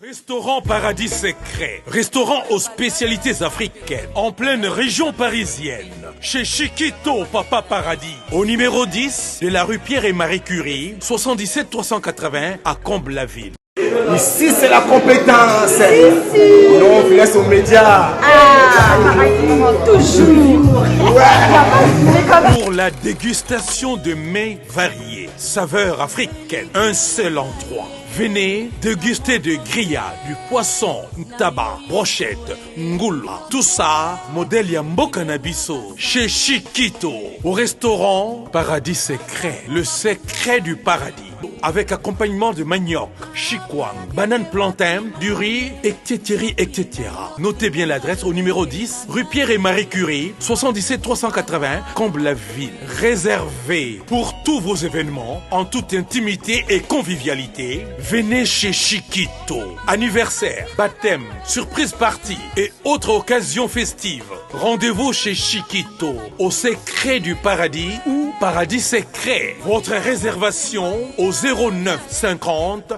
Restaurant Paradis Secret, restaurant aux spécialités africaines, en pleine région parisienne, chez Chiquito Papa Paradis, au numéro 10 de la rue Pierre et Marie Curie, 77 380 à Comble-la-Ville. Ici c'est la compétence. Non, on laisse aux médias. Toujours. Ouais. Pour la dégustation de mets variés, saveurs africaines, un seul endroit. Venez déguster de grillades, du poisson, tabac, brochette, ngoula. Tout ça, modèle Yamboka Nabiso, chez Chiquito, au restaurant Paradis Secret, le secret du paradis. Avec accompagnement de manioc, chikwang, banane plantain, du riz, etc. Notez bien l'adresse au numéro 10, rue Pierre et Marie Curie, 77 380, Comble-la-Ville. Réservé pour tous vos événements, en toute intimité et convivialité, venez chez Chiquito. Anniversaire, baptême, surprise party et autres occasions festives. Rendez-vous chez Chiquito, au secret du paradis ou Paradis Secret. Votre réservation au 09 50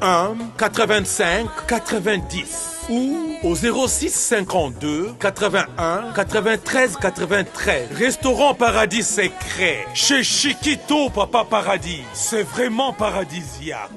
01 85 90 ou au 06 52 81 93 93. Restaurant Paradis Secret chez Chiquito Papa Paradis. C'est vraiment paradisiaque.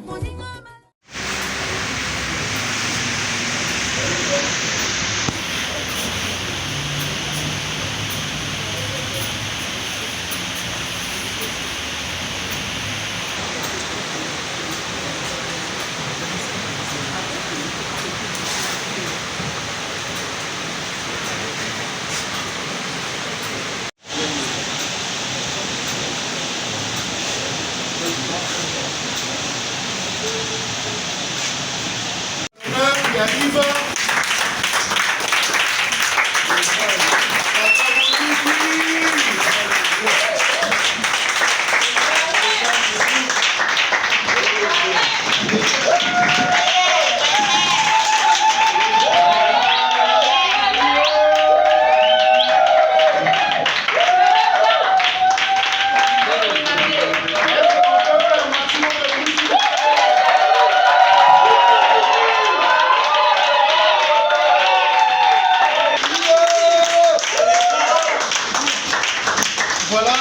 Voilà,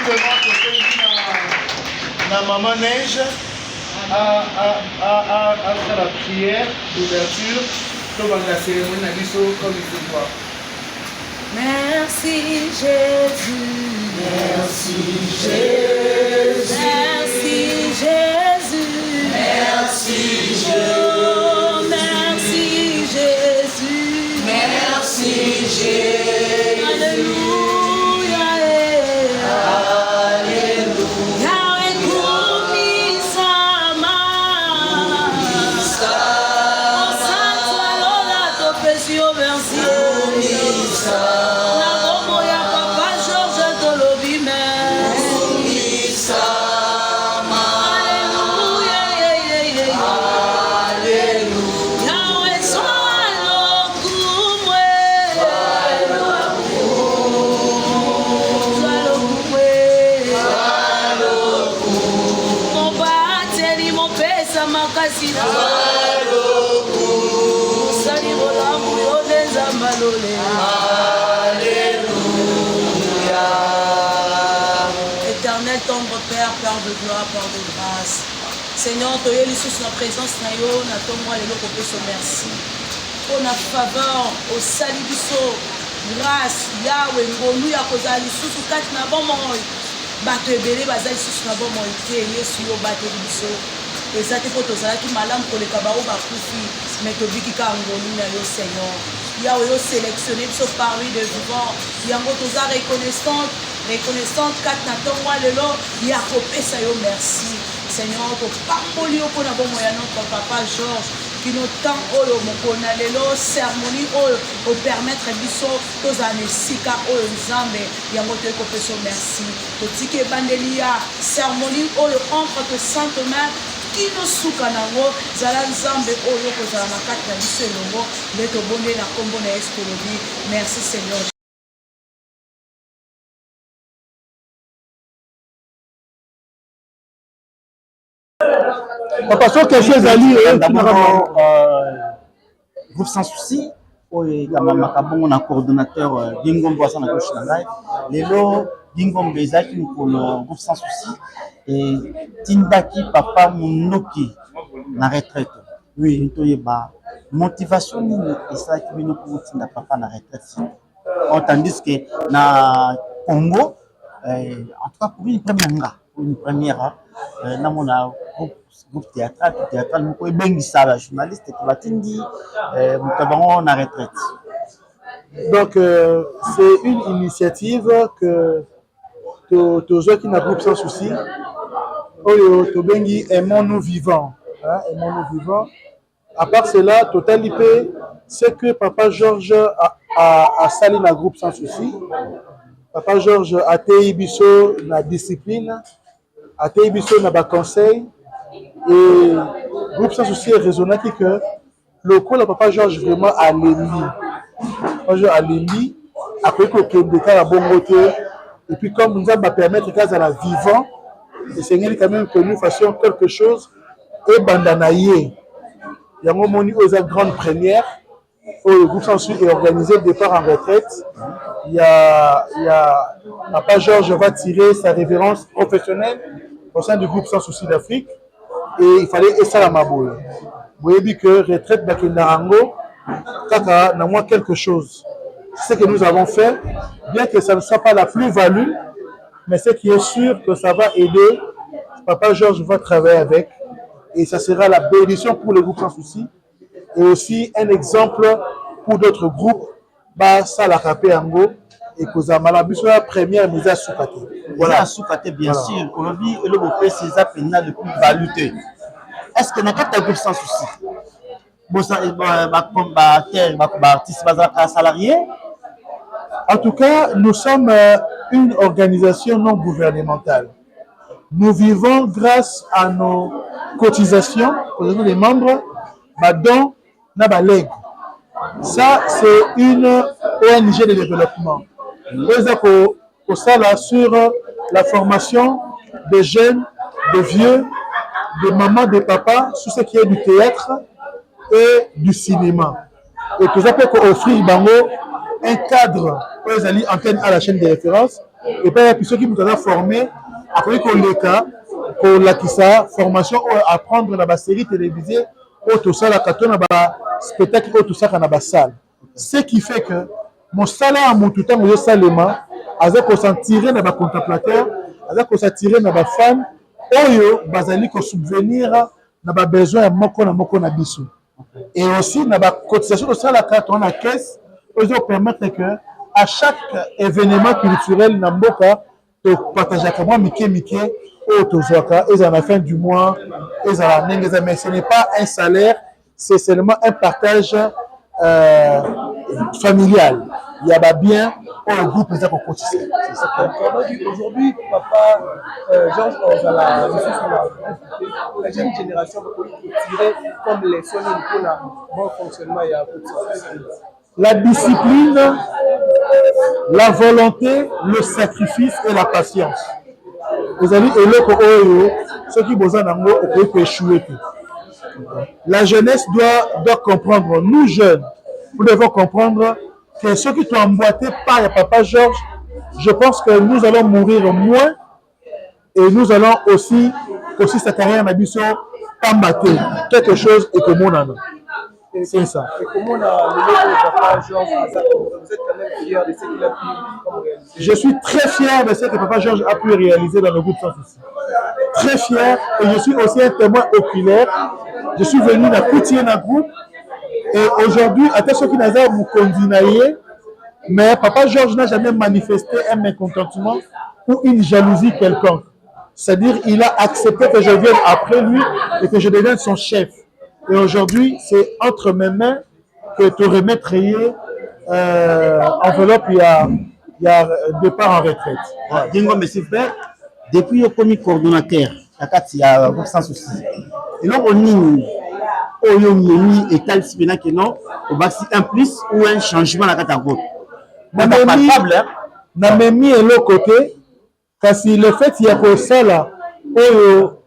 rapidement, la maman Neige à faire la prière d'ouverture dans la cérémonie comme il faut voir. Merci Jésus. Merci Jésus. Merci Jésus. Merci Jésus. Oh, merci Jésus. Merci Jésus. Alléluia. Alléluia. Yahweh kumisama. Oh, Sainte Lola, ton précieux merci. Éternel, tendre Père, Père de gloire, Père de grâce. Seigneur, tu es sous la présence na yo, na tomba le loko peso merci. Pour la faveur, au salibiso, grâce, Yahweh, ngonu ya kozali sous kati na bomo. Bato ebele bazali sous na bomo ite, Yesu yo bato biso. Ezate po tozalaki malamu koleka bao bakufi, mais tobikika ngonu na yo Seigneur. Yahweh yo sélectionné biso parmi de vivants. Yango toza reconnaissante kati na ntongo lelo ya kopesa yo merci. Seigneur, topamboli yo mpona bomo ya notre papa Georges kino temps oyo mokona lelo cérémonie oyo opermettre biso tozala na esika oyo nzambe yango toyei kopesa yo merci. Totiki ebandeli ya cérémonie oyo entre te sainte main kino suka nango zala nzambe oyo kozala na kati na biso elongo nde tobondeli na nkombo na Yesu tolobi merci Seigneur. Papa, sur quelque chose à lire. Groupe Sans Souci, on a coordonnateur Gingom Boisson à gauche de la Lelo, Gingom Beza qui nous pour le Groupe Sans Souci et Tindaki Papa Mounoki, la retraite. Oui, motivation et ça qui nous pour Tinda Papa la retraite. Tandis que na Congo, en tout cas pour une première, dans mon groupe théâtral, nous pouvons bien ça, la journaliste qui va t'indi, nous avons en retraite. Donc, c'est une initiative que tous ceux qui n'ont groupe Sans Souci, aimons-nous vivants. Aimons-nous vivants. À part cela, Total IP, c'est que Papa Georges a sali dans groupe Sans Souci. Papa Georges a été biso na discipline, a été biso na ba conseil. Et groupe Sans Souci est raisonnable que le coup le Papa Georges vraiment a l'émis. Papa Georges a l'émis, après qu'il y a un bon côté. Et puis comme nous allons permettre qu'à la vivant, le Seigneur quand même que nous fassions quelque chose et bandanaïe. Il y a un moment où il y a une grande première où le groupe Sans Souci est organisé le départ en retraite. Il y a Papa Georges va tirer sa révérence professionnelle au sein du groupe Sans Souci d'Afrique et il fallait essayer la maboule. Vous voyez bien que retraite Bakendarango, kaka n'a moins quelque chose. C'est ce que nous avons fait, bien que ça ne soit pas la plus-value, mais ce qui est sûr que ça va aider. Papa Georges va travailler avec et ça sera la bénédiction pour le groupe Sans Souci et aussi un exemple pour d'autres groupes. Bah ça la rapé ango et que ça malabiso la première mise à Soukate. Voilà, Soukate bien sûr. Aujourd'hui, le groupe c'est ça pena le plus valuté. Est-ce que dans quatre groupes Sans Souci, artiste salarié? En tout cas, nous sommes une organisation non gouvernementale. Nous vivons grâce à nos cotisations, les membres, dont Nabaleg. Ça, c'est une ONG de développement. Pour ça, là, sur la formation des jeunes, des vieux, des mamans, des papas, sur ce qui est du théâtre et du cinéma. Et tout ça peut offrir un cadre pour les alliés antenne à la chaîne de référence. Et puis ceux qui nous ont formés, après qu'on les cas, qu'on l'a qui ça, formation à apprendre dans la série télévisée, ou tout ça, la carton, dans spectacle, ou tout ça, dans la salle. Ce qui fait que mon salaire à mon tout temps, mon salaire, avec qu'on s'en tirer dans la contemplateur, avec qu'on s'en tirer dans la femme, oyo, bazali qu'on subvenir dans la besoin à moko na biso. Et aussi dans la cotisation de ça, la carton, la caisse, ils permettre que à chaque événement culturel dans Mboka, de partager avec moi, Mickey, ou Tozoaka, et à la fin du mois, et à la nengue, mais ce n'est pas un salaire, c'est seulement un partage familial. Il y a bien un groupe qui est cotisé. Aujourd'hui, Papa Georges, la jeune génération va tirer comme les soins pour le bon fonctionnement et la la discipline, la volonté, le sacrifice et la patience. Vous avez dit, ceux qui besoin d'un mot, on peut échouer. La jeunesse doit comprendre, nous jeunes, nous devons comprendre que ceux qui sont emboîtés par Papa Georges, je pense que nous allons mourir moins et nous allons aussi sa carrière d'ambition combattre quelque chose et que mon âme. C'est ça. Et comment on a le Papa Georges, vous êtes quand même fier de ce qu'il a pu réaliser? Je suis très fier de ce que Papa Georges a pu réaliser dans le groupe Sans Souci. Très fier et je suis aussi un témoin oculaire. Je suis venu dans le groupe et aujourd'hui, à ceux qui n'ont pas vous condamné, mais Papa Georges n'a jamais manifesté un mécontentement ou une jalousie quelconque. C'est-à-dire qu'il a accepté que je vienne après lui et que je devienne son chef. Et aujourd'hui, c'est entre mes mains que tu remettrais enveloppe, il y a départ en retraite. Dingo, mais c'est fait. Depuis le premier coordonnateur, il y a Sans Souci. Et là, on y est étal si bien que non, on va un plus ou un changement à la catégorie. Na memi et l'autre côté, parce que le fait qu'il y a que ça là,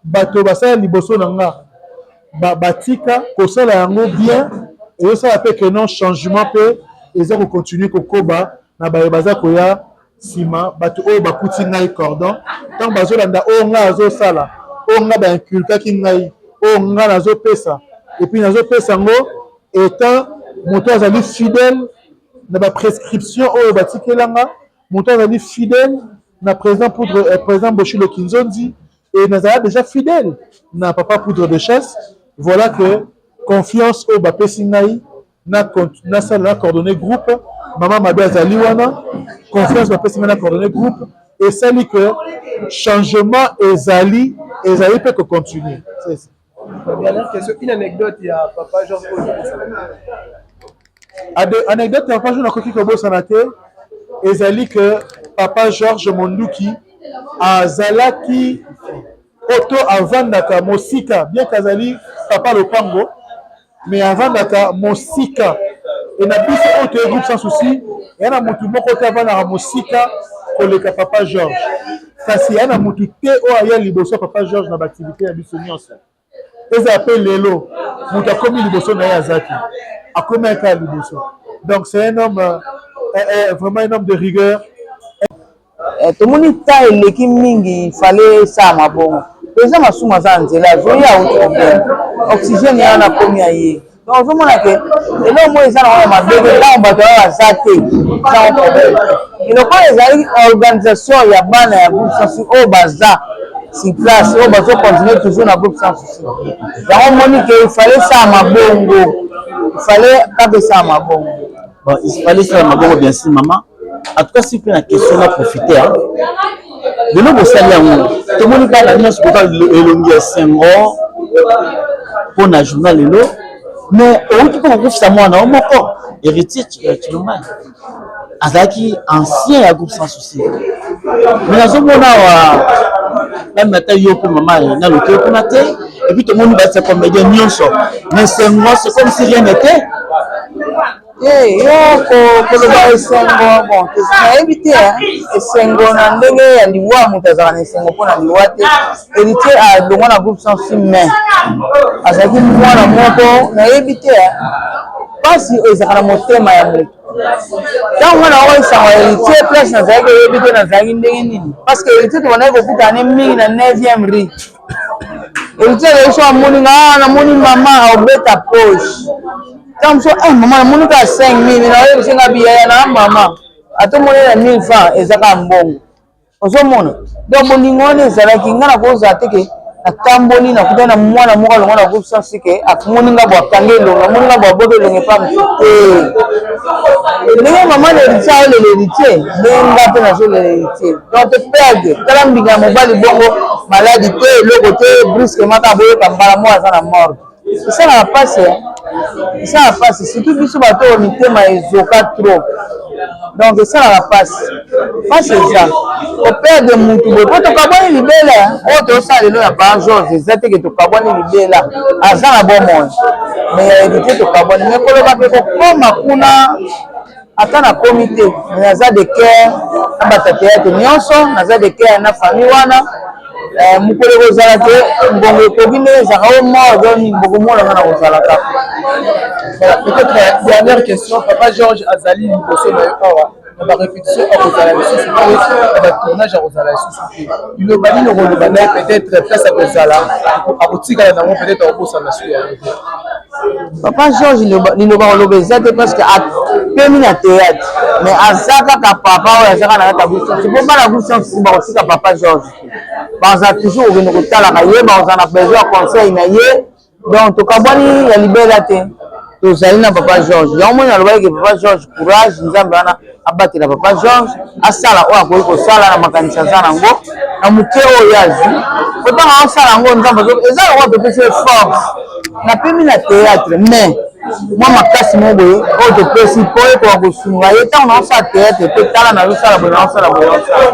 bateau bassin liboso nanga. batika kosala yango bien ezosala mpe ke non changement mpe eza kocontinue kokoba na baye baza koya nsima bato oyo bakuti ngai cordon ntango bazolanda oyo ngai azosala oyo ngai bainculkaki ngai oyo ngai nazopesa epuis nazopesa yango etant moto azali fidèle na baprescription oyo batikelanga moto azali fidèle na président Boshilo Kinzondi et nazala déjà fidèle na papa poudre de chasse. Voilà que confiance au bapesi ngai na sala na coordonné groupe maman Mabe azali wana confiance bapesi ngai na coordonné groupe et sali que changement ezali peut que continuer. C'est ça. Dernière question, une anecdote, il y a papa Georges. Anecdote, il y a papa Georges Nakoki Kobo Sanate ezali que papa Georges Monduki azalaki auto avandaka mosika bien kazali papa Lopango mais avandaka mosika et na biso auto groupe sans souci et na mutu moko te avandaka mosika koleka papa Georges kasi yana mutu te o aya liboso papa Georges na activité ya biso nyonso eza appelle lelo mutu akomi liboso na ye azaki akomi aka liboso donc c'est un homme vraiment un homme de rigueur. Tout le monde a écrit mingi, il fallait ça ma bonne. Les gens sont à nzela, je y a autre problème. Oxygène y en a combien hier. Donc je me dis que là moi ils ont ma bébé là on va devoir zater sans problème. Et le quoi les organisations il y a ban ya groupe sans souci au bazar. Si place au bazar continuer toujours na groupe sans souci. Donc on dit qu'il fallait ça ma bongo. Il fallait pas ça ma bongo. Bon, il fallait ça ma bongo bien sûr maman. En tout cas, si vous avez une question à profiter, de nous, vous savez, tout le monde a la nuance pour le Senghor pour le journal, mais au lieu de ça, moi, on a encore héritier, tu le mets. Azaki, ancien, à groupe sans souci. Mais dans ce moment-là, même maintenant, il y a pour maman, il y a le cœur pour mater, et puis tout le monde va se comédien, mais Senghor, c'est comme si rien n'était. Yo koloba esengo bon nayebi te esengo na ndenge ya liwa moto azalaka na esengo mpo na liwa te héritier alongwa na groupe sans si main azalaki mwana moko nayebi te mpasi ezalaka na motema ya moto ntango mwana oyo esango héritier place nazalaki oyebi te nazalaki ndenge nini parce que héritier tobandaki kokutana ne mingi na 9e rue héritier ezalaki so amoni nga namoni mama aobeta poche comme ça maman mon ka 5000 na yo singa biya na mama atomone na 1000 francs ezaka mbongo ozomona donc boningone ezalaki ngana ko zateke atamboli na kutana mwana moko longa na groupe sans sike akumoninga bwa kangelo na moninga bwa bobelo ngepa mte ndenge maman le tsa le héritier ndenga pe na zo le héritier donc te perdre kala mbinga mobali bongo maladie te loko te brusquement ka boyo kambala mo azana mort ça n'a pas ça passe surtout biso bato mitema ezoka trop donc ça la passe pas c'est ça au père de mutu bo to kaboni libela o to salelo ya ba Georges ezate ke to kaboni libela azana bon monde mais éviter to kaboni mais ko ba ke ko koma kuna ata na comité naza de cœur abatate ya nyonso naza de cœur na famille wana mukolo kozala te mbongo ekoki nde ezaka o mort donc mbongo mona na kozalaka. Peut-être dernière question, papa Georges Azali liboso na yo awa na répétition à Rosala lisusu na tournage à Rosala lisusu il le bali le bana peut-être place à Rosala à kotikala nango peut-être au bossa na suya papa Georges liloba oloba ezate parce que apemi na théâtre mais azaka ka papa oyo azaka na kata buso c'est pour pas la buso si bakotika papa Georges baza toujours okende kotalaka ye baza na besoin conseil na ye donc tokabwani ya libela te tozali na papa Georges yango moni alobaki ke papa Georges courage nzambe wana abatela papa Georges asala oyo akoki kosala na makanisi aza nango na moke oyo azwi potanga asala yango nzambe eza lokwa pepesi force napemi na théâtre mais mwa makasi mo boye oyo topesi mpo ekoka kosunga ye ntango naosala théâtre pe tala nazosala boye naosala boye naosala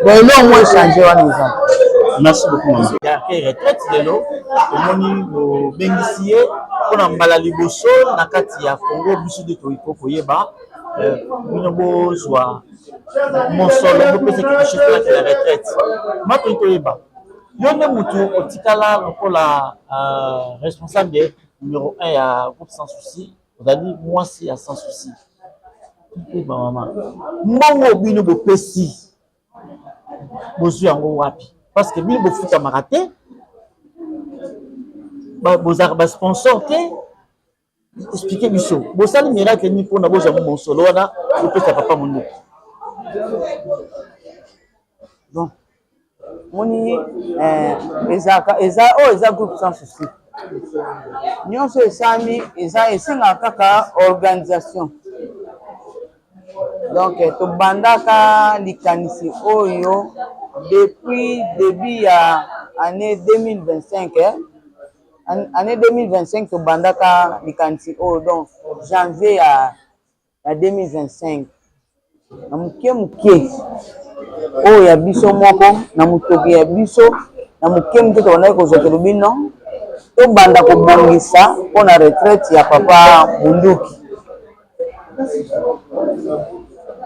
donc eloko mo échange wana eza. Merci beaucoup maman. Il y a retraite lelo omoni bobengisi ye mpona mbala liboso na kati ya Congo biso de toiko koyeba bino bozwa mosolo bopesa quelque chose la retraite ma toyeba Yonde Moutou, Otikala, la responsable de numéro 1 à groupe Sans Souci. Vous avez dit, moi, c'est à Sans Souci. Maman. Moi, bino bo pesi. Bozu yango wapi. Parce que bino bo futa maraté. Bozar ba sponsor te. Expliquez biso. Bo sali miracle ni pour na boza mon solo wana, bo pesa papa mon. Bon. Moni eza groupe Sans Souci. Nyonso esami esenga kaka organisation. Donc tobandaka likanisi oyo depuis début ya année 2025 année 2025 tobandaka likanisi oyo donc janvier ya 2025 na muke oyo ya biso moko na mutoki ya biso na muke tobandaki kozokela bino tobanda kobongisa mpona retraite ya papa Bunduki.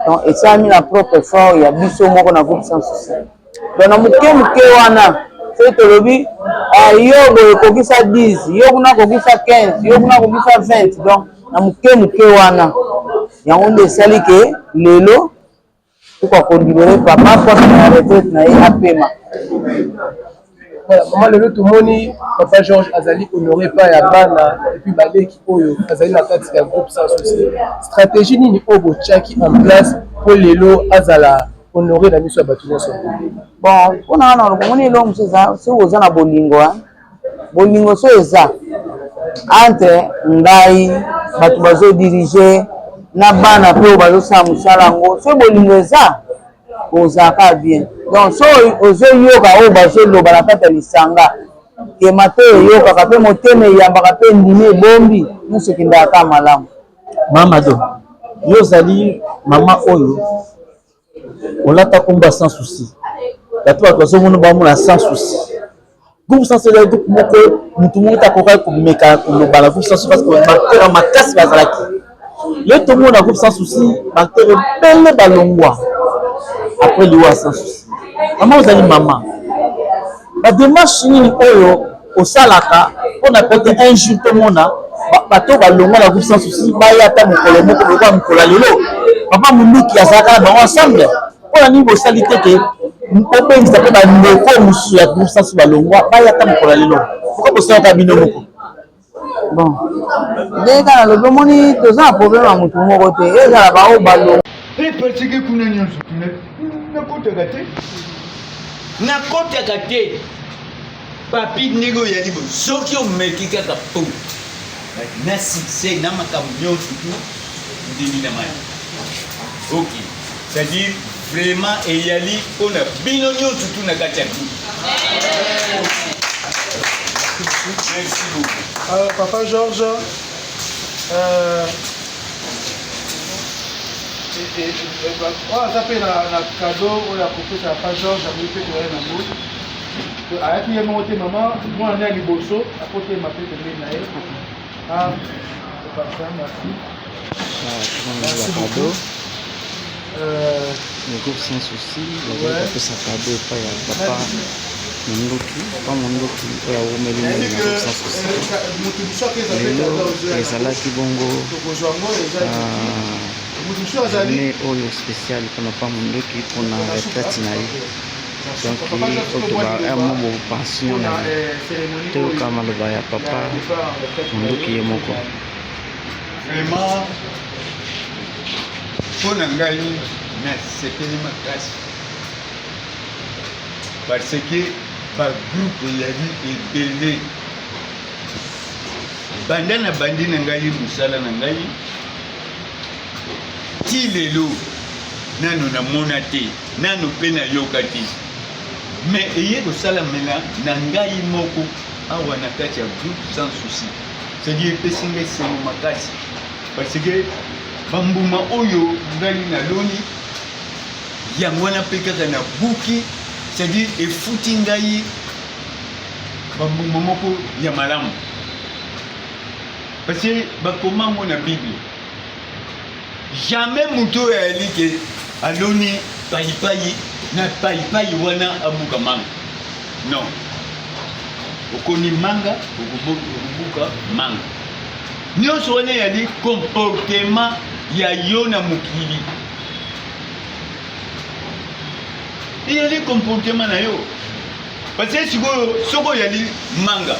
Donc esami na propre effort ya biso moko na groupe Sans Souci. Donc na muke wana c'est tolobi yo boye kokisa 10 yo kuna kokisa 15 yo kuna kokisa 20 donc na muke wana yango nde esali ke lelo tukwa kolibere papa poste na retraite na ye apema. Voilà, maman lelo tomoni papa Georges azali honoré pa ya bana et puis baleki oyo azali na kati ya groupe Sans Souci. Stratégie nini oyo botiaki en place pour lelo azala honoré na miso ya bato nyonso? Bon, mpona wana olomoni eloko mosusu eza soki oza na bolingo so eza entre ngai bato bazodirige na bana mpe oyo bazosala mosala yango soki bolingo eza ozalaka bien. Donc so ozoyoka oyo bazoloba na kati ya lisanga kema te eyokaka mpe motema eyambaka mpe ndimi ebombi nyonso ekendaka malamu. Mamado, yo ozali mama oyo olata komba Sans Souci. Bato bato bazomona bamona Sans Souci. Groupe Sans Souci groupe moko mutu moko takoka komeka koloba na groupe Sans Souci parce que baktere makasi bazalaki. Le tomona groupe Sans Souci baktere belle balongwa. Après liwa Sans Souci. Maman ozali mama. Ba démarche nini oyo osalaka mpona peut un jour tomona bato balongwa na groupe Sans Souci bayata mokolo moko lokwa mokolo lelo. Papa Bunduki azalaka na bango ensemble. Mpona nini bosali te ke obengisa mpe bandeko mosusu ya groupe Sans Souci balongwa bayata mokolo lelo. Pourquoi bosalaka bino moko? Bon. Ndenge kaka nalobi omoni toza na problème ya motu moko te ezala bao balongwa. Parce que kuna nyonso nakotaka te nakotaka te papi ndenge oyo yali bo soki omeki kaka po na succès na makambo nyonso tu ndimi na maya. Ok, c'est-à-dire vraiment eyali mpona bino nyonso tu na kati ya merci beaucoup. Papa Georges, aza mpe na cadeau oyo akopesa papa Georges amoi mpe toye na ngo ayaki ye moko te mama mwana nde ya liboso akotema mpe pembeni na ye. Merci beaucoup. Le groupe Sans Souci, ça cadeau pas ya papa Bunduki, papa Bunduki oyo awumeli na groupe Sans Souci. Lelo ezalaki bongo journée oyo spéciale mpona papa Bunduki mpona retraite na ye. Donc otoba mo pension na toyoka maloba ya papa Bunduki ye moko. Vraiment mpona ngai nasepeli makasi parce que bagroupe eyali ebele banda na bandi na ngai mosala na ngai ti lelo nano namona te nano mpe nayoka te mais eye kosalamela na ngai moko awa na kati ya groupe Sans Souci, c'est-à-dire epesi ngai esengo makasi parce que bambuma oyo ngai naloni yango wana mpe kaka na buki, c'est-à-dire efuti ngai bambuma moko ya malamu parce que bakoma ngo na bible jamais moto oyo ayali ke aloni paipai na paipai wana abuka manga Non. Okoni manga, okubuka manga. Nyonso wana yali comportement ya yo na mokili. Yali comportement na yo. Parce que soko yali manga.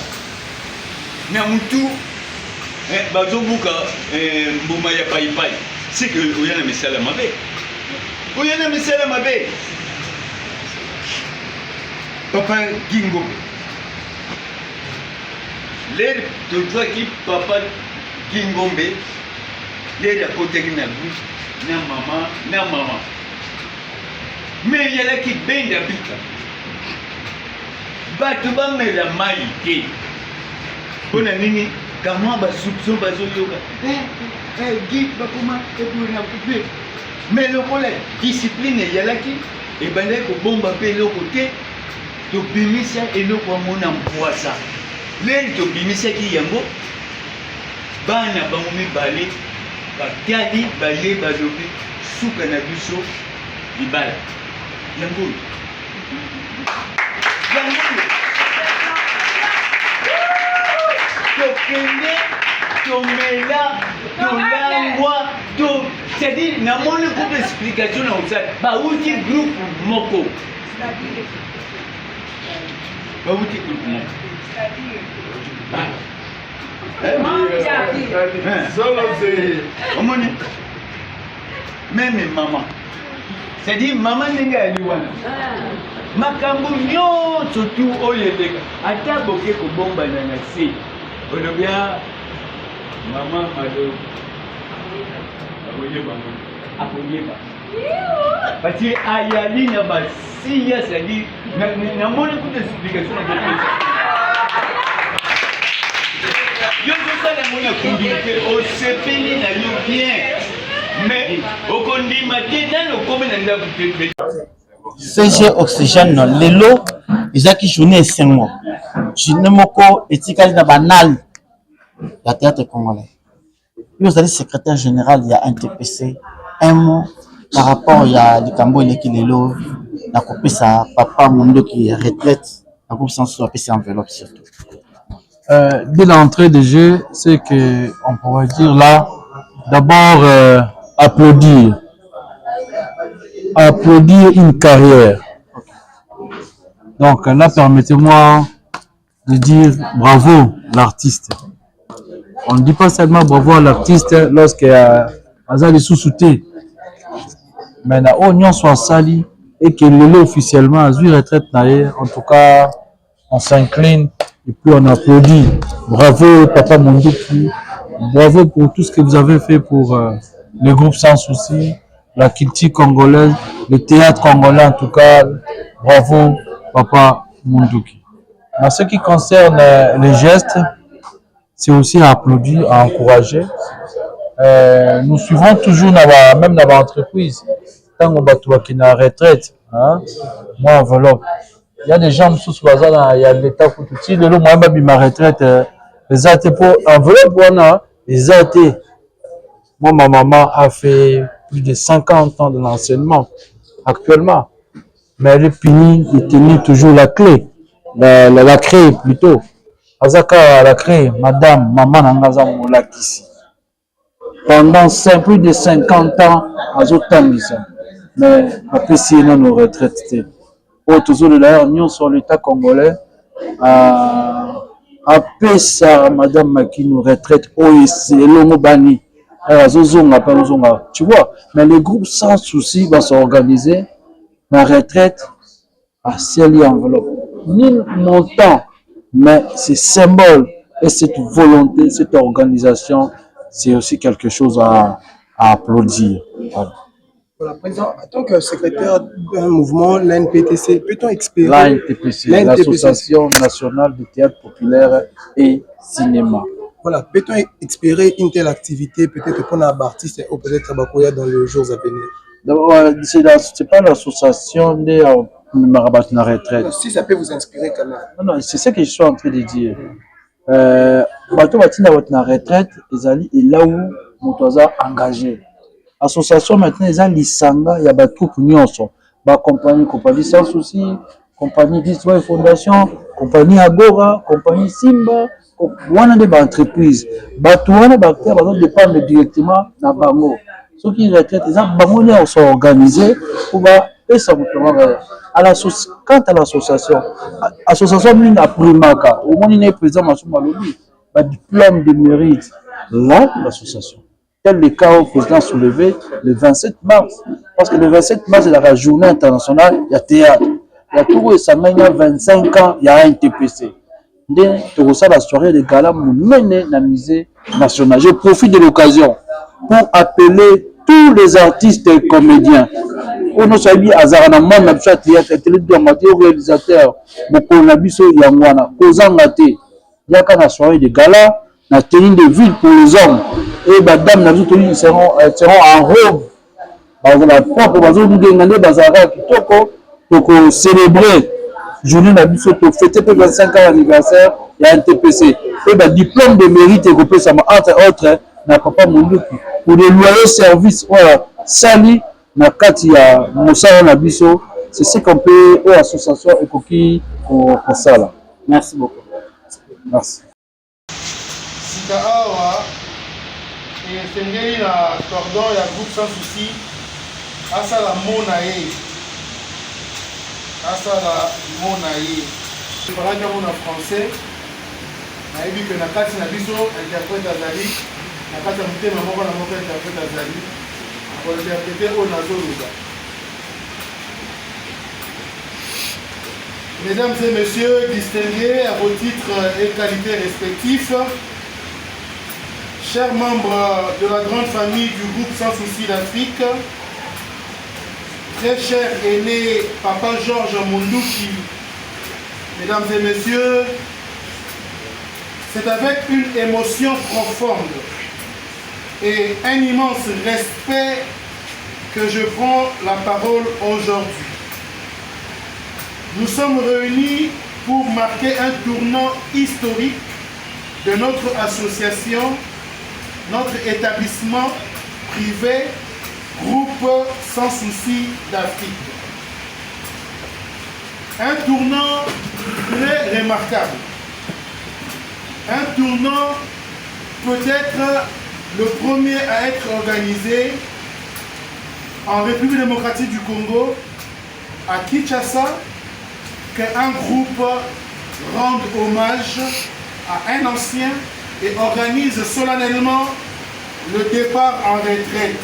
Na mutu bazobuka mbuma ya paipai. C'est que oyana misala mabe. Oyana misala mabe. Papa Gingo. L'air de toi qui papa Kingombe, l'air à côté de na maman. Mais il y a là qui baigne d'habita. Batuba me la maïté. On a nini, comment va soupçon bazo yoga. Guide, comment et pour la couper. Mais le problème, discipline, il y a là qui, et ben là, que bon bapé le côté, tu bimisa et le quoi mon empoisa. L'air to bimisaki yango bana bango mibale bakali baye balobi suka na biso libala yango tokende tomela tolangwa c'est-à-dire namoni coupe explication na osala bauti groupe moko bauti groupe moko même maman c'est-à-dire maman ndenge aliwana makambo nyonso tu oyo eleka ata boke kobombana na se olobi mama malo akoyeba parce que ayali na basiya c'est-à-dire namoni kuta explication na depesa yo tozala mona communauté osepeli na yo bien mais okondima te nano okome na ndako te CG Oxygène lelo ezaki journée esengo journée moko etikali na banal ya théâtre congolais. Lui ozali secrétaire général ya NTPC un mot par rapport ya likambo eleki lelo na kopesa papa mondoki retraite na groupe sans apesa enveloppe surtout. Dès l'entrée de jeu, c'est que on pourrait dire là, d'abord applaudir une carrière. Donc là, permettez-moi de dire bravo l'artiste. On ne dit pas seulement bravo à l'artiste lorsqu'il y a Azali sous-souté, mais na oignon soit sali et que le officiellement a eu retraite naïe. En tout cas, on s'incline. Et puis on applaudit. Bravo Papa Mondoki. Bravo pour tout ce que vous avez fait pour le groupe Sans Souci, la culture congolaise, le théâtre congolais en tout cas. Bravo Papa Mondoki. En ce qui concerne les gestes, c'est aussi à applaudir, à encourager. Nous suivons toujours même dans l'entreprise. Tant qu'on bat qui n'a retraite, hein? Moi enveloppe. Il y a des gens sous Swazana, il y a l'État pour tout de suite. Le moi, ma retraite, les a été pour enveloppe, les a été. Moi, ma maman a fait plus de 50 ans de l'enseignement actuellement. Mais elle est punie de tenir toujours la clé, la clé plutôt. Azaka la clé, madame, maman Nangaza Moulakisi. Pendant plus de 50 ans, Azotangisa. Mais après, si nous retraités. Toujours d'ailleurs, nous sur l'État congolais, après ça, madame Maki nous retraite, tu vois, mais les groupes sans souci vont s'organiser, la retraite à ciel et enveloppe. Ni montant, mais c'est symbole et cette volonté, cette organisation, c'est aussi quelque chose à applaudir. Voilà. Voilà, président, en tant que secrétaire d'un mouvement, l'NPTC, peut-on expirer l'ANTPC, l'Association nationale du théâtre populaire et cinéma. Voilà, peut-on expirer une telle activité, peut-être pour un artiste ou peut-être Bakoya dans les jours à venir? D'abord, c'est pas l'association des Marabat na retraite. Non, si ça peut vous inspirer quand même. Non, c'est ce que je suis en train de dire. Bato Batina na retraite, Ezali est là où Motoza engagé. Association maintenant, ils ont l'Isanga, il y a des troupes nyonso, compagnie sans souci, compagnie d'histoire fondation, compagnie Agora, compagnie Simba, wana de entreprise. Bato wana bakter bazo dépendre directement na bango. Ceux qui retraitent, ils ont s'organiser pour pesa mutomanga. Quant à l'association, l'association minga primaka, au moins il est président Massouma Lobi, diplôme de mérite. Là, l'association. Tel le cas au président soulevé le 27 mars. Parce que le 27 mars, c'est la journée internationale, il y a théâtre. Il y a tout ça, il y a 25 ans, il y a un TPC. Donc, ça, la soirée de gala, mène la musée nationale. Je profite de l'occasion pour appeler tous les artistes et comédiens. On a salué Azarana Mam, théâtre, télédramatique, réalisateur, Mokonabiso Yangwana, Kozangate, il y a la soirée de gala, la tenue de ville pour les hommes. Et madame, ils seront en robe. La propre maison nous demandons pour célébrer journée Nabiso, pour fêter le 25 ans anniversaire, il y a un TPC. Et le diplôme de mérite est coupé, ça entre autres, n'a pas Mondouki. Pour les loyaux services, voilà, Sali, na Katia, Moussa Nabiso, c'est ce qu'on peut aux associations et coquilles pour ça là. Merci beaucoup. Merci. Sika awa esengeli na cordon ya groupe sans souci asala mona ye parlaki yango na français nayebi ke na kati na biso interprète azali na kati ya motema moko na moko interprète azali akointerprete oyo nazoluka. Mesdames et messieurs, distingués à vos titres et qualités respectifs, chers membres de la grande famille du groupe Sans Souci d'Afrique, très cher aîné Papa Georges Mondouki, mesdames et messieurs, c'est avec une émotion profonde et un immense respect que je prends la parole aujourd'hui. Nous sommes réunis pour marquer un tournant historique de notre association, notre établissement privé, Groupe Sans Souci d'Afrique. Un tournant très remarquable. Un tournant peut-être le premier à être organisé en République démocratique du Congo, à Kinshasa, qu'un groupe rende hommage à un ancien et organise solennellement le départ en retraite.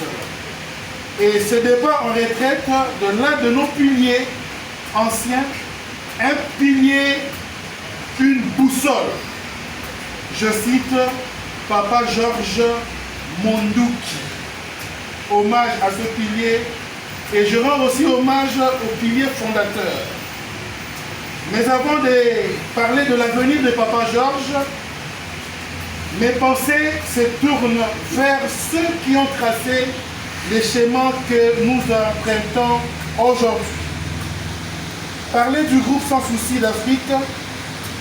Et ce départ en retraite de l'un de nos piliers anciens, un pilier, une boussole. Je cite Papa Georges Mondouki. Hommage à ce pilier et je rends aussi hommage au pilier fondateur. Mais avant de parler de l'avenir de Papa Georges, mes pensées se tournent vers ceux qui ont tracé les schémas que nous empruntons aujourd'hui. Parler du groupe Sans Souci d'Afrique,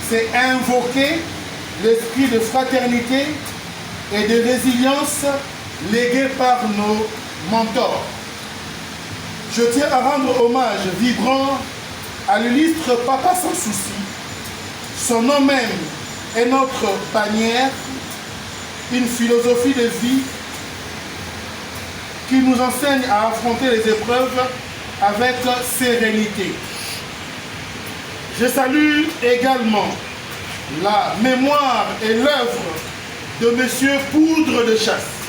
c'est invoquer l'esprit de fraternité et de résilience légué par nos mentors. Je tiens à rendre hommage vibrant à l'illustre Papa Sans Souci. Son nom même est notre bannière, une philosophie de vie qui nous enseigne à affronter les épreuves avec sérénité. Je salue également la mémoire et l'œuvre de M. Poudre de Chasse,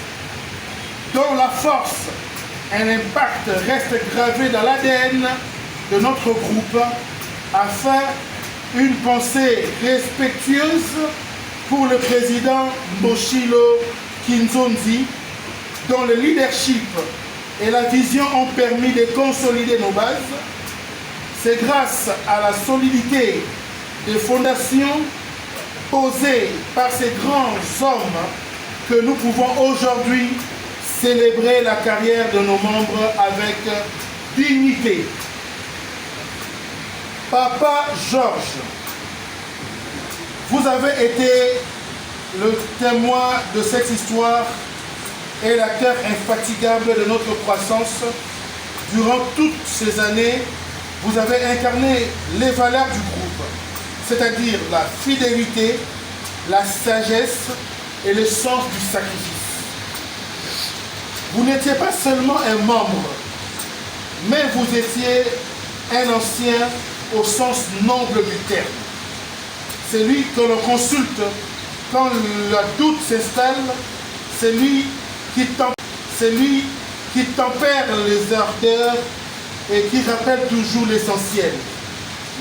dont la force et l'impact restent gravés dans l'ADN de notre groupe, afin une pensée respectueuse pour le président Moshilo Kinzonzi, dont le leadership et la vision ont permis de consolider nos bases. C'est grâce à la solidité des fondations posées par ces grands hommes que nous pouvons aujourd'hui célébrer la carrière de nos membres avec dignité. Papa Georges, vous avez été le témoin de cette histoire et l'acteur infatigable de notre croissance durant toutes ces années vous avez incarné les valeurs du groupe, c'est-à-dire la fidélité, la sagesse et le sens du sacrifice. Vous n'étiez pas seulement un membre, mais vous étiez un ancien au sens noble du terme. Celui que l'on consulte quand le doute s'installe, celui qui tempère les ardeurs et qui rappelle toujours l'essentiel,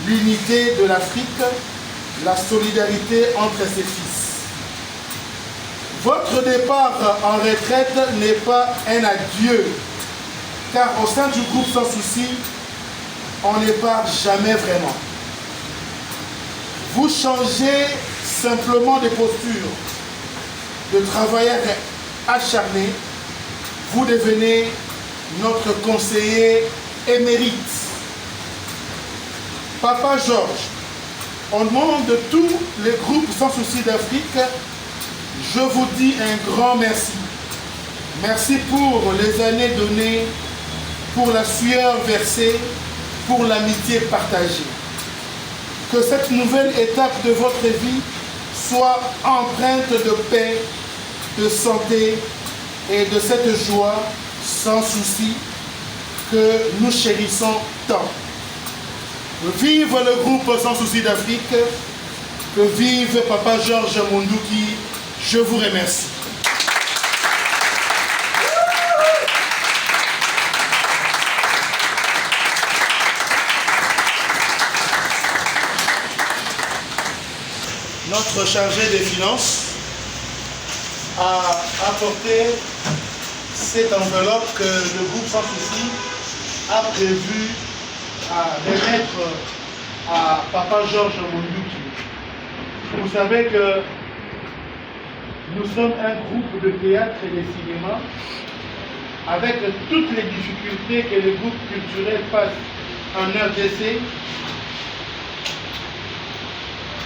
l'unité de l'Afrique, la solidarité entre ses fils. Votre départ en retraite n'est pas un adieu, car au sein du groupe Sans Souci, on ne part jamais vraiment. Vous changez simplement de posture, de travailleur acharné, vous devenez notre conseiller émérite. Papa Georges, au nom de tous les groupes Sans Souci d'Afrique, je vous dis un grand merci. Merci pour les années données, pour la sueur versée, pour l'amitié partagée. Que cette nouvelle étape de votre vie soit empreinte de paix, de santé et de cette joie sans souci que nous chérissons tant. Vive le groupe Sans Souci d'Afrique, que vive Papa Georges Mondouki, je vous remercie. Notre chargé des finances a apporté cette enveloppe que le groupe Sans Souci a prévu à remettre à Papa Georges Mondouki. Vous savez que nous sommes un groupe de théâtre et de cinéma avec toutes les difficultés que le groupe culturel passe en RDC.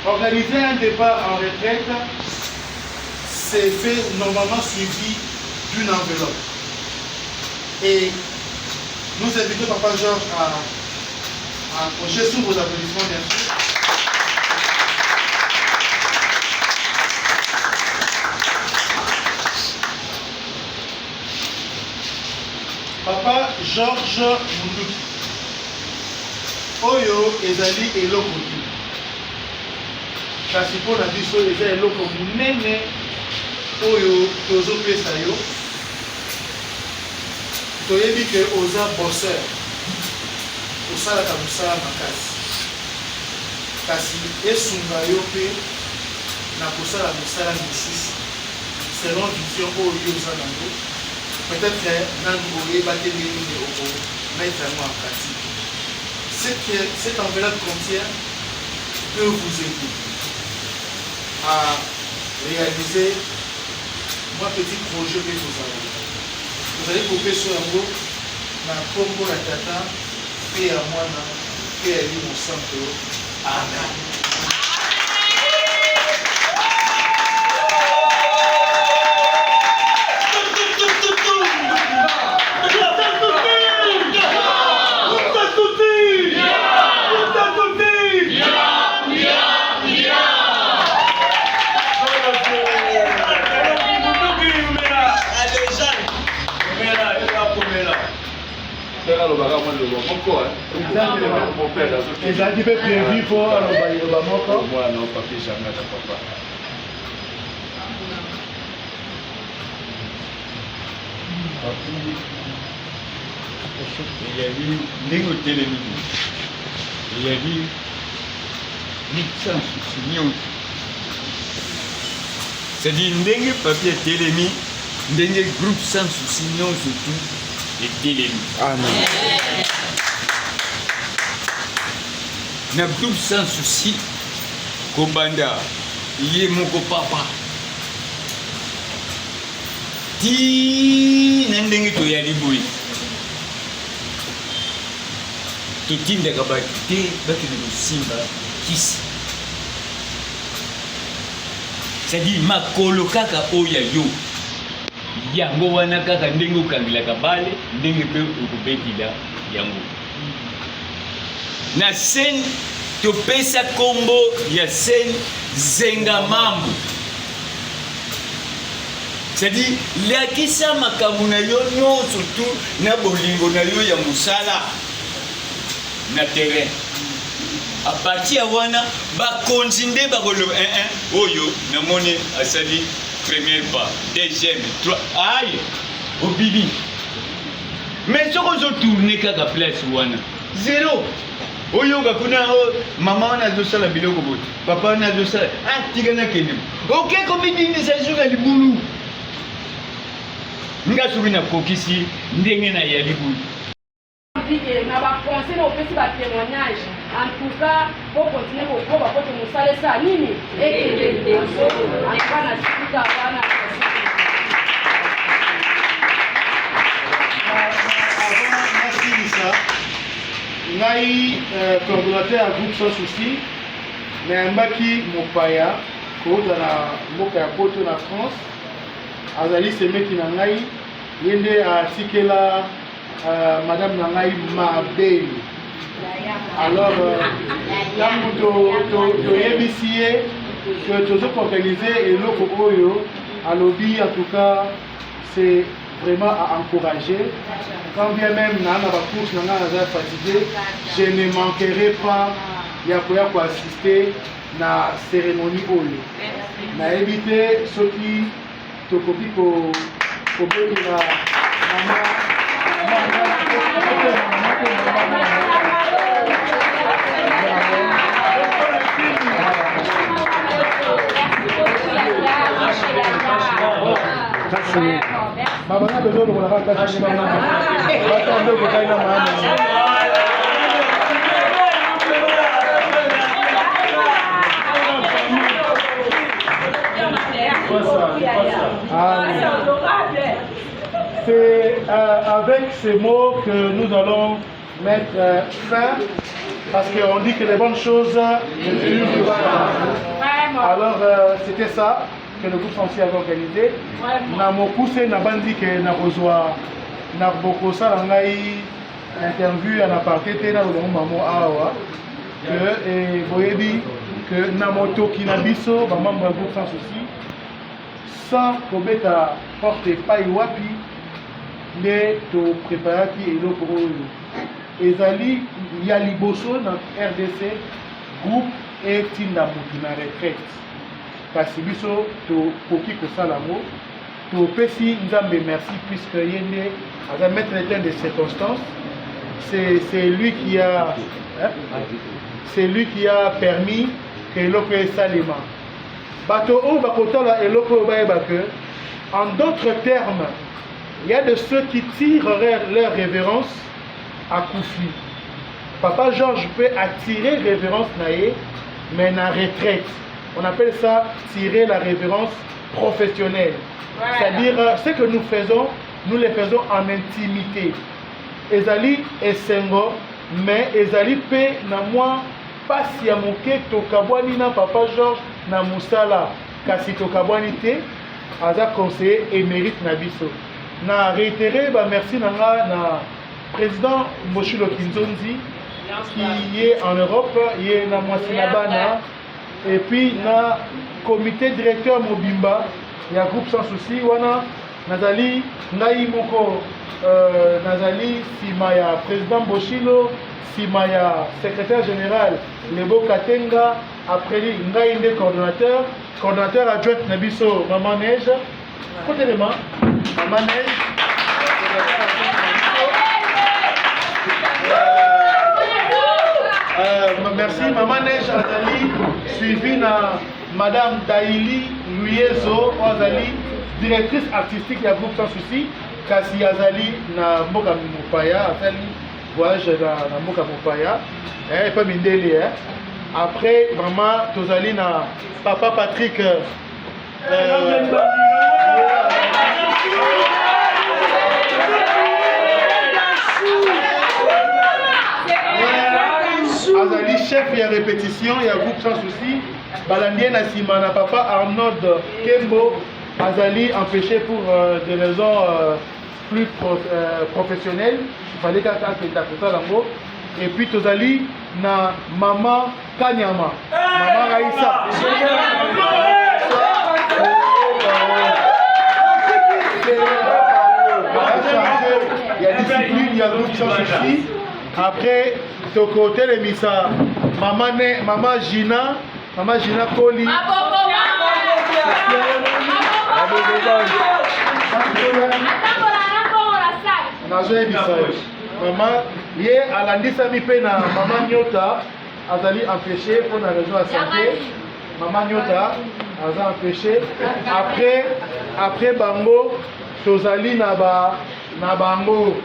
Organiser un départ en retraite, c'est fait normalement suivi d'une enveloppe. Et nous invitons Papa Georges à approcher sous vos applaudissements, bien sûr. Papa Georges Mondouki. Oyo ezali eloko. Kasi mpona biso eza eloko monene oyo tozopesa yo. Toyebi ke oza bosseur, osalaka mosala makasi, kasi esunga yo mpe na kosala mosala mosusu selon vision oyo oza nango. Peut-être nanu oyeba te ndenge okomettre yango en pratique. Cette enveloppe contient peut vous aider à réaliser mon petit projet que vous allez couper sur un mot dans le Congo, la tata, et à moi, et à lui, mon santo. Amen. ezalaki mpe prévu mpo aloba moko mwana papier changaka papa eyali ndenge otelemi eyali sans souci nyonso c'est-à-dire ndenge papier etelemi ndenge groupe sans souci nyonso tu etelemi. Amen. Na groupe Sans Souci kobanda ye moko papa ti na ndenge toyali boye totindaka bato te bakende kosimba kisi, c'est-à-dire makolo kaka oyo yo yango wana kaka ndenge okangelaka bale ndenge mpe okobetila yango. na scène topesa kombo ya scène zenga mambo. C'est-à-dire lakisa makambo na yo nyonso tu na bolingo na yo ya musala na terrain. À partir de wana ba continuer ba ko le 1-1 oyo na moni asali premier pas deuxième trois aïe au bibi. Mais ce qu'on tourner kaka place wana zéro. Oyo ga kuna mama na zo sala biloko bote papa na zo sala tigana kende. OK comme dit ni ça joue libulu. Nga subi na kokisi ndenge na ya libulu. Na ba conseil na opesi ba témoignage en tout cas pour continuer ko ko ba ko musale sa nini ekende akana sikuta bana. Merci Lisa. Ngai coordonnateur à groupe sans souci na mbaki mopaya ko na mboka ya poto na France azali semeki na ngai yende atikela Madame Nangaï Mabeli. Alors, quand tu es ici, tu as organisé et l'autre à lobby, en tout cas, c'est vraiment à encourager. Quand bien même Nana va course, Nana est fatigué, je ne manquerai pas de assister à la cérémonie. Na éviter ceux qui te copient pour la maman. C'est avec ces mots que nous allons mettre fin, parce qu'on dit que les bonnes choses ne durent pas. Alors c'était ça que le groupe Sensi avait organisé. Na mokuse na bandi que na rozwa na bokosa langai interview na partete na lo mamo awa que boyebi que na moto ki na biso ba membre du groupe Sans Souci sans kobeta porte pas wapi mais to préparaki eloko oyo ezali ya liboso na RDC groupe etinda mutu na retraite kasi biso tokoki kosala ngo topesi nzambe merci puisque ye nde aza maître éternel de circonstances. C'est lui qui a permis que eloko esalema bato oyo bakotala eloko oyo bayeba que en d'autres termes il y a de ceux qui tireraient leur révérence à Koufi. Papa Georges peut attirer révérence naïe, mais na retraite. On appelle ça tirer la révérence professionnelle. Voilà. C'est-à-dire, ce que nous faisons, nous le faisons en intimité. Ezali esengo, mais ezali pe na moi pasi ya moke tokabwani na Papa Georges na musala kasi tokabwani te aza conseiller émérite na biso. Na réitéré ba merci na président Moshilo Kinzonzi qui est en Europe, il est na Mwasinabana et puis na comité directeur Mobimba, il y a groupe Sans Souci wana nazali ngai moko nazali Simaya président Boshilo, Simaya secrétaire général Lebo Katenga, après lui ngai nde coordonnateur adjoint na biso Maman Neige côté de moi Maman Neige. Merci Maman Neige Azali, suivi na Madame Daili Luyezo Azali, directrice artistique du groupe Sans Souci. Kasi Azali na Mboka Mopaya, Azali voyage na Mboka Mopaya, et pas Mindeli. Après Maman Tozali na Papa Patrick. Azali chef et répétition, il y a groupe Sans Souci. Balandien Nassima, Papa Arnold Kembo, Azali empêché pour des raisons plus professionnelles. Il fallait qu'à ça. Et puis Tozali na Maman Kanyama. Maman Raïssa. Il y a discipline, il y a groupe sans souci. Après, de côté les missa, Maman Gina Koli. Maman, hier à l'andisami pena, Maman Nyota, Azali empêché pour une raison à santé. Maman Nyota, Azali empêché. Après Bango, Tozali na Bango.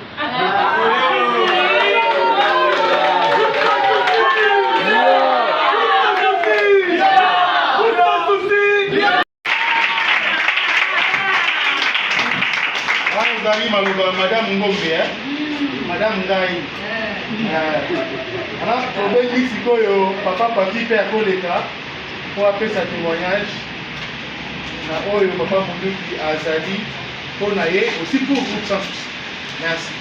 Madame Ngombe, Madame Ngai. Alors, on va dire que papa parti faire collecta pour appeler sa témoignage. Na oyo papa Munduki Azali pour naïe aussi pour vous sans souci. Merci.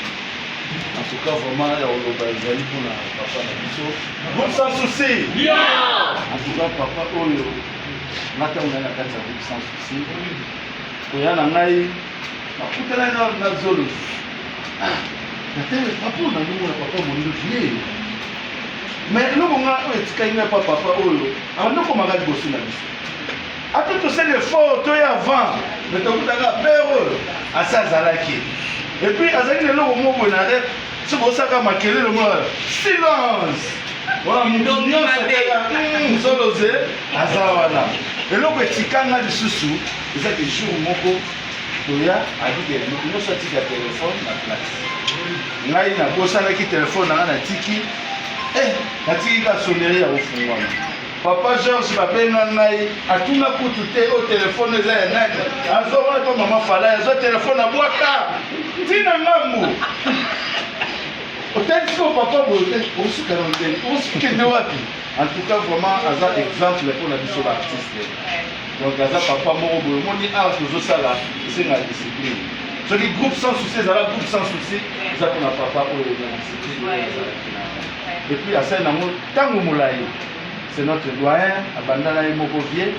En tout cas, vraiment, il y a Azali pour papa Nabiso. Vous sans souci. En tout cas, papa oyo, nata on a la carte avec sans souci. Oya na ngai. Nakutana na zolo. Natele papa na nungu na papa Munduki. Mais nous on a etika ina papa oyo. Abandoko magali bosi na biso. Après tout c'est l'effort toi avant, mais tu as peur à ça zalaki. Et puis azali le logo moko na rep, ce que ça ka makele le mot silence. Voilà mon nom solo ze azawala. Et logo etikanga lisusu, ça que jour moko toya avec nous sorti de téléphone na place. Ngai na bosana ki téléphone na tiki. Na tiki ka sonnerie ya ofungwa. Papa Georges bapenga ngai atuna kutu te au téléphone eza ya nani azobona to mama fala azo téléphone na bwaka tina ngambu oteli ko papa bote osuka na ndeni osuka de wapi en tout cas vraiment aza exemple pour la biso artiste donc aza papa moko boye moni art tozo sala senga discipline so ki groupe sans souci ezala groupe sans souci eza pour na papa oyo na discipline et puis asa na mo tango molai. C'est notre doyen, Abandana et Mokovier,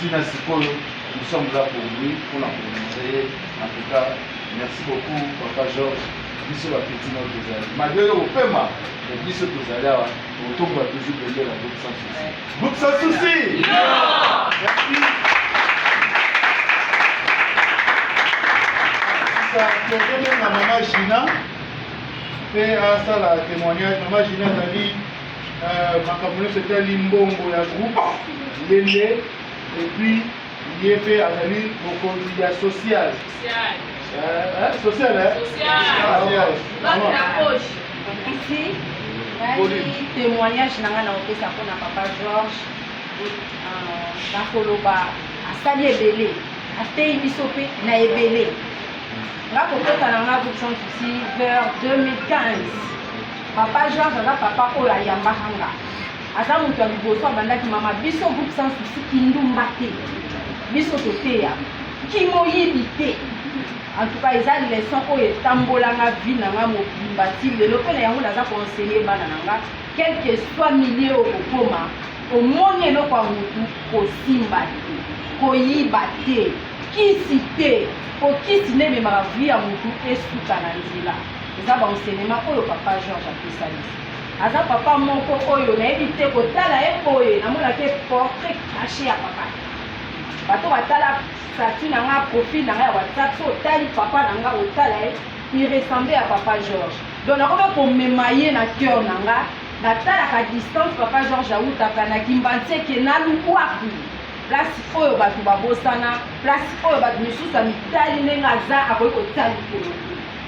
Tina Sikolo, nous sommes là pour lui, pour l'encourager. En tout cas, merci beaucoup, Papa Georges, Bissot la petite note des alliés. Malgré au Pema, mais Bissot des alliés, on tombe toujours de la groupe sans souci. Groupe sans souci! Merci. Ça, même la maman Gina, fait ça la témoignage, maman Gina Zali. Makamune c'était Limbongo ya groupe Lende et puis il y a fait Azali beaucoup il y a social social ici témoignage nanga na opesa pour na papa Georges na koloba asali ebele atei biso pe na ebele nga kokota nanga groupe sans souci vers 2015. Papa Georges aza papa oyo ayambaka nga aza moto ya liboso abandaki mama biso groupe sans souci kindumba te biso toteya kimoyibi te en tout cas eza leson oyo etambolanga vi nanga mobimba ti lelo mpe na yango naza conseiller bana na nga quel que soit milieu oyo kokoma omoni eloko ya motu kosimba te koyiba te kisi te okisi nde ememaka vi ya motu esuka na nzela. Eza ba enseignement oyo papa Georges apesa biso. Aza papa moko oyo nayebi te kotala ye boye namonaki portrait caché ya papa. Bato batala statut na nga profil na nga ya WhatsApp so otali papa na nga otala ye il ressemblait à papa Georges. Donc nakomi komema ye na cœur na nga natalaka distance papa Georges autaka na kimbantieke naluku wapi place oyo bato babosana place oyo bato misusu ya mitali ndenge aza akoki kotala likolo.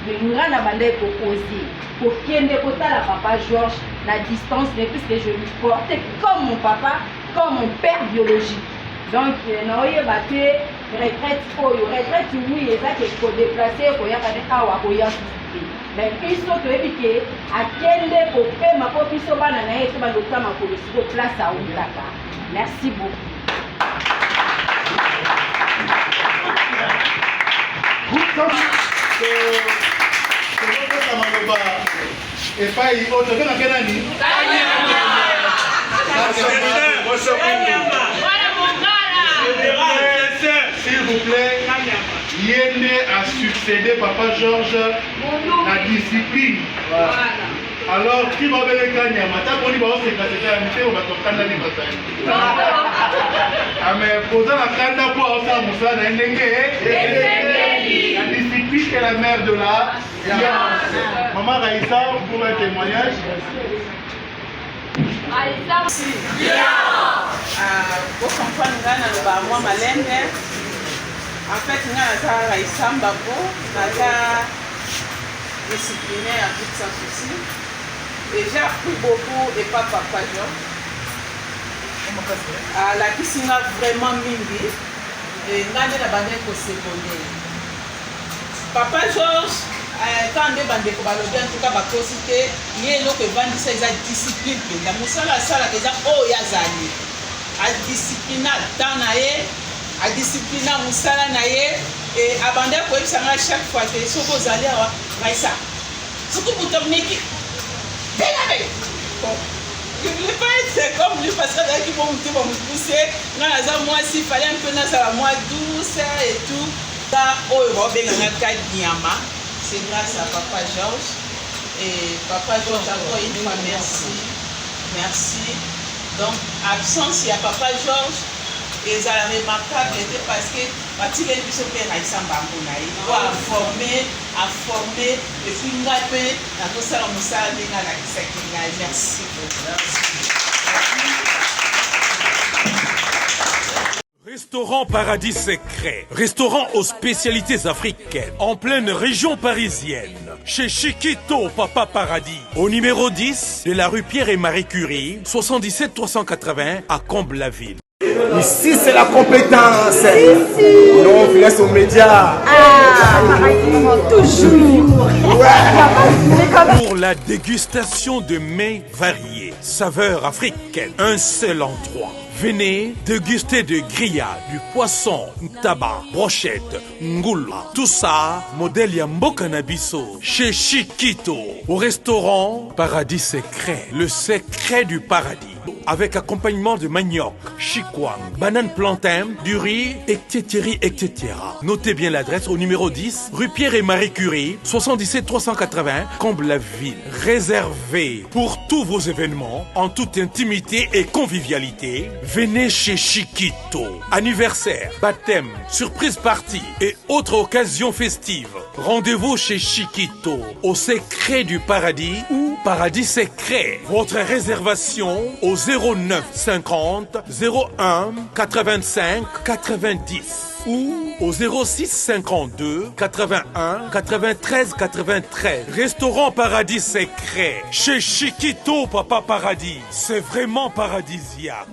Mais nous avons bandé proposé pour qu'il ne la papa Georges la distance mais puisque je lui portais comme mon papa, comme mon père biologique. Donc nous avons battu retraite retraite oui et ça qu'il faut déplacer pour y aller à Wakoya. Mais il faut que à quel pour payer ma copie sur banana et sur ma place à Oudaka. Merci beaucoup. epai oyo tozonga ke nani S'il vous plaît, Yéné a succédé Papa Georges la discipline. Alors, qui m'a donné le Kanyama? T'as connu le secrétaire d'amitié ou votre candidat de bataille? Mais posant la candidat pour avoir Moussa, la discipline est la mère de la science. Maman Raïssa, pour un témoignage. Pour comprendre, moi, ma langue, en fait, nous avons Raïssa Mbabo, nous avons discipliné en tout sans souci. Et j'ai appris beaucoup et pas Papa Georges. La Kissinga vraiment mingi. Et nous avons abandonné au secondaire. Papa Georges, quand on est bandé pour balobi, en tout cas, il y a une discipline. La moussala sala déjà oh yazali. A discipline dans nae, a discipline moussala nae et abandonné pour ça chaque fois que ce que vous allez avoir, ça. Ce que vous tomnez. Je ne voulais pas être comme lui parce que qui vont me pousser. Moi, s'il fallait un peu moi douce et tout. C'est grâce à Papa Georges. Et Papa Georges, encore une fois, merci. Merci. Donc, absence, il y a Papa Georges. Et ça a remarquable parce que Mathilde Bissopé Raïssa Mbambouna, il doit former, et puis il a fait dans tout ça, merci beaucoup. Restaurant Paradis Secret, restaurant aux spécialités africaines, en pleine région parisienne, chez Chiquito Papa Paradis, au numéro 10 de la rue Pierre et Marie Curie, 77 380 à Comble-la-Ville. Ici, c'est la compétence. Non, on laisse aux médias. Toujours. Pour la dégustation de mets variés, saveurs africaines, un seul endroit. Venez déguster de grillades, du poisson, tabac, brochette, ngoula. Tout ça, modèle Yambo Canabiso, chez Chiquito, au restaurant Paradis Secret, le secret du paradis. Avec accompagnement de manioc, chikwang, banane plantain, du riz, etc., etc. Notez bien l'adresse au numéro 10, rue Pierre et Marie Curie, 77 380, Comble-la-Ville. Réservé pour tous vos événements, en toute intimité et convivialité. Venez chez Chiquito. Anniversaire, baptême, surprise party et autres occasions festives. Rendez-vous chez Chiquito, au secret du paradis ou Paradis Secret. Votre réservation au 09 50 01 85 90 ou au 06 52 81 93 93. Restaurant Paradis Secret chez Chiquito Papa Paradis. C'est vraiment paradisiaque.